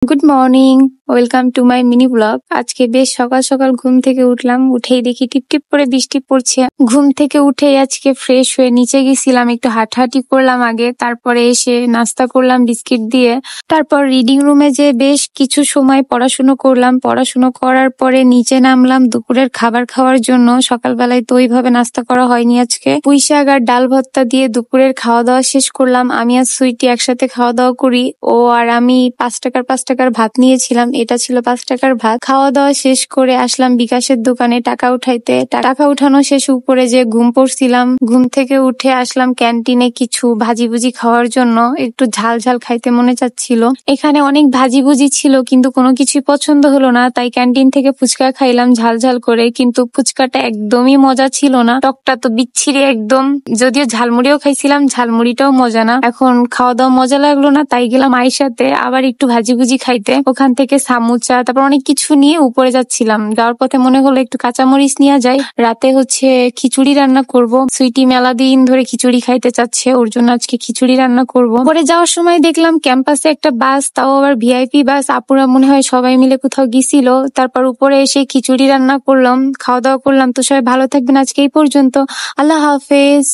Good morning, welcome to my mini blog. আজকে বেশ সকাল সকাল ঘুম থেকে উঠলাম, উঠেই দেখি টিপ টিপ করে বৃষ্টি পড়ছে। ঘুম থেকে উঠেই আজকে ফ্রেশ হয়ে নিচে গেছিলাম, একটু হাঁটাহাঁটি করলাম আগে, তারপরে এসে নাস্তা করলাম বিস্কিট দিয়ে। তারপর রিডিং রুমে যে বেশ কিছু সময় পড়াশুনো করলাম। পড়াশুনো করার পরে নিচে নামলাম দুপুরের খাবার খাওয়ার জন্য। সকালবেলায় তো ওইভাবে নাস্তা করা হয়নি আজকে। পুঁই শাক আর ডাল ভর্তা দিয়ে দুপুরের খাওয়া দাওয়া শেষ করলাম। আমি আর সুইটি একসাথে খাওয়া দাওয়া করি। ও আর আমি 5 টাকার ভাত নিয়েছিলাম, এটা ছিল 5 টাকার ভাত। খাওয়া দাওয়া শেষ করে আসলাম বিকাশের দোকানে টাকা উঠাইতে। টাকা উঠানো শেষ, উপরে যে ঘুম পড়ছিলাম। ঘুম থেকে উঠে আসলাম ক্যান্টিনে কিছু ভাজি ভুজি খাওয়ার জন্য, একটু ঝাল ঝাল খাইতে মনে চাচ্ছিল। এখানে অনেক ভাজি ভুজি ছিল কিন্তু কোনো কিছুই পছন্দ হলো না, তাই ক্যান্টিন থেকে ফুচকা খাইলাম ঝাল ঝাল করে। কিন্তু ফুচকাটা একদমই মজা ছিল না, টকটা তো বিচ্ছিরি একদম। যদিও ঝালমুড়িও খাইছিলাম, ঝালমুড়িটাও মজা না। এখন খাওয়া দাওয়া মজা লাগলো না, তাই গেলাম মায়ের সাথে আবার একটু ভাজি ভুজি খাইতে। ওখান থেকে সামুচা, তারপর অনেক কিছু নিয়ে উপরে যাচ্ছিলাম। যাওয়ার পথে মনে হলো একটু কাঁচামরিচ নিয়ে যাই। রাতে খিচুড়ি রান্না করব। সুইটি মেলা দিন ধরে খিচুড়ি খাইতে চাচ্ছে, ওর জন্য আজকে খিচুড়ি রান্না করব। পরে যাওয়ার সময় দেখলাম ক্যাম্পাসে একটা বাস, তাও আবার ভিআইপি বাস। আপুরা মনে হয় সবাই মিলে কোথাও গেছিল। তারপর উপরে এসে খিচুড়ি রান্না করলাম, খাওয়া দাওয়া করলাম। তো সবাই ভালো থাকবেন, আজকে এই পর্যন্ত। আল্লাহ হাফেজ।